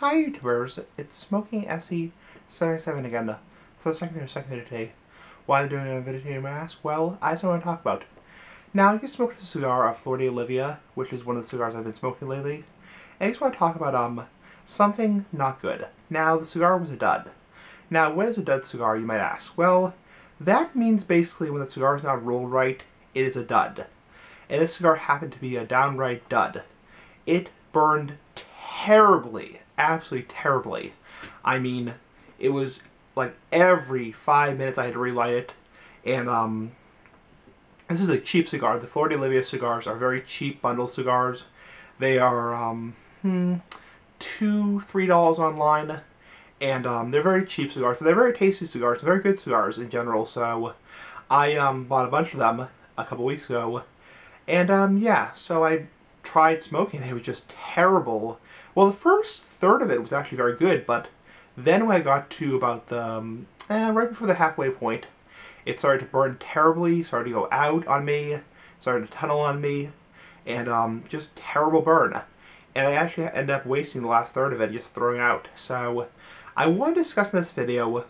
Hi YouTubers, it's Smoking SE77 again for the second video today. Why I'm doing a video today, you may ask? Well, I just want to talk about. Now, I just smoked a cigar of Flor de Olivia, which is one of the cigars I've been smoking lately. And I just want to talk about something not good. Now, the cigar was a dud. Now, what is a dud cigar, you might ask? Well, that means basically when the cigar is not rolled right, it is a dud. And this cigar happened to be a downright dud. It burned terribly. Absolutely terribly. I mean, it was like every 5 minutes I had to relight it. And this is a cheap cigar. The Flor de Olivia cigars are very cheap bundle cigars. They are $2–3 online. And they're very cheap cigars, but they're very tasty cigars, very good cigars in general. So I bought a bunch of them a couple weeks ago. And yeah, so I tried smoking and it was just terrible. Well, the first third of it was actually very good, but then when I got to about the, right before the halfway point, it started to burn terribly, started to go out on me, started to tunnel on me, and just terrible burn. And I actually ended up wasting the last third of it, just throwing out. So I want to discuss in this video,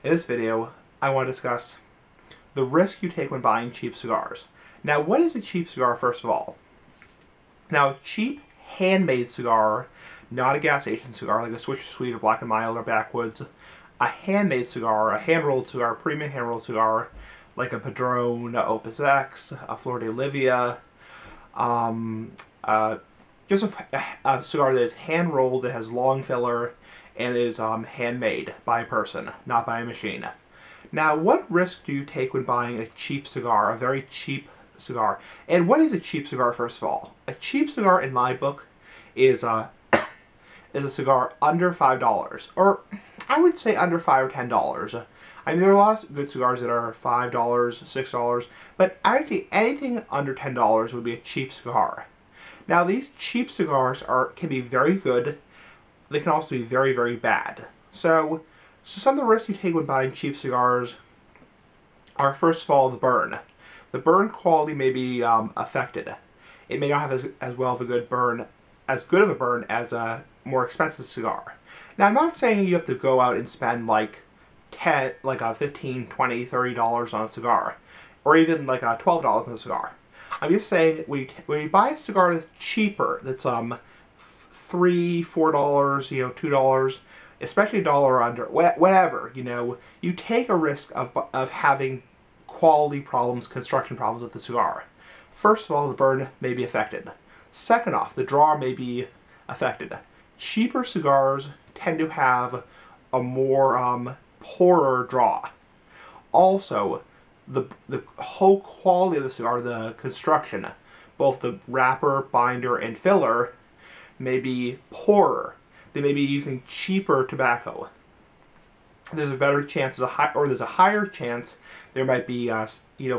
I want to discuss the risk you take when buying cheap cigars. Now, what is a cheap cigar, first of all? Now, a cheap handmade cigar, not a gas station cigar like a Swisher Sweet or Black & Mild or Backwoods, a handmade cigar, a hand-rolled cigar, a premium hand-rolled cigar, like a Padron, a Opus X, a Flor de Olivia, just a cigar that is hand-rolled, that has long filler, and is handmade by a person, not by a machine. Now, what risk do you take when buying a cheap cigar, a very cheap cigar? And what is a cheap cigar, first of all? A cheap cigar, in my book, is a cigar under $5, or I would say under $5 or $10. I mean, there are a lot of good cigars that are $5, $6, but I would say anything under $10 would be a cheap cigar. Now, these cheap cigars can be very good. They can also be very, very bad. So some of the risks you take when buying cheap cigars are, first of all, the burn. The burn quality may be affected. It may not have as well of a good burn, as good of a burn as a more expensive cigar. Now, I'm not saying you have to go out and spend like $15, $20, $30 on a cigar, or even like $12 on a cigar. I'm just saying when you buy a cigar that's cheaper, that's $3–4, $2, especially $1 under, whatever, you take a risk of having quality problems, construction problems with the cigar. First of all, the burn may be affected. Second off, the draw may be affected. Cheaper cigars tend to have a more poorer draw. Also, the whole quality of the cigar, the construction, both the wrapper, binder, and filler, may be poorer. They may be using cheaper tobacco. There's a better chance, there's a higher chance there might be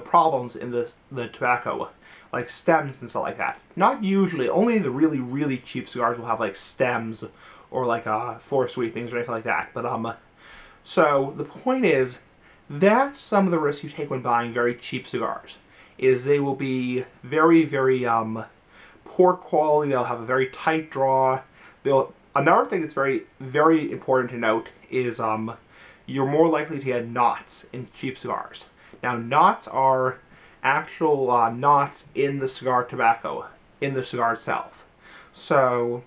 problems in the tobacco, like stems and stuff like that. Not usually. Only the really, really cheap cigars will have like stems or like floor sweepings or anything like that. But so the point is, that's some of the risks you take when buying very cheap cigars. Is they will be very, very poor quality. They'll have a very tight draw. Another thing that's very, very important to note is you're more likely to get knots in cheap cigars. Now, knots are actual knots in the cigar tobacco, in the cigar itself. So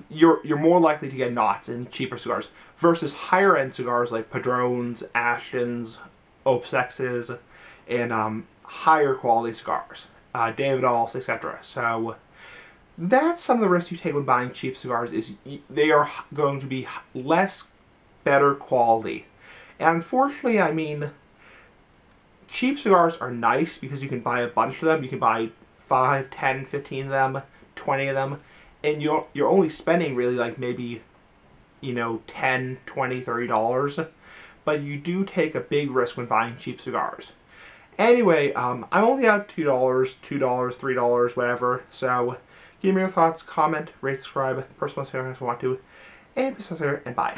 you're more likely to get knots in cheaper cigars versus higher end cigars like Padrones, Ashtons, Opus X's, and higher quality cigars, Davidoffs, etc. So that's some of the risks you take when buying cheap cigars. Is they are going to be better quality. And unfortunately, I mean, cheap cigars are nice because you can buy a bunch of them. You can buy 5, 10, 15 of them, 20 of them, and you're only spending really like maybe, $10, $20, $30. But you do take a big risk when buying cheap cigars. Anyway, I'm only out $2, $3, whatever. So give me your thoughts, comment, rate, subscribe, personal if you want to, and peace out there, and bye.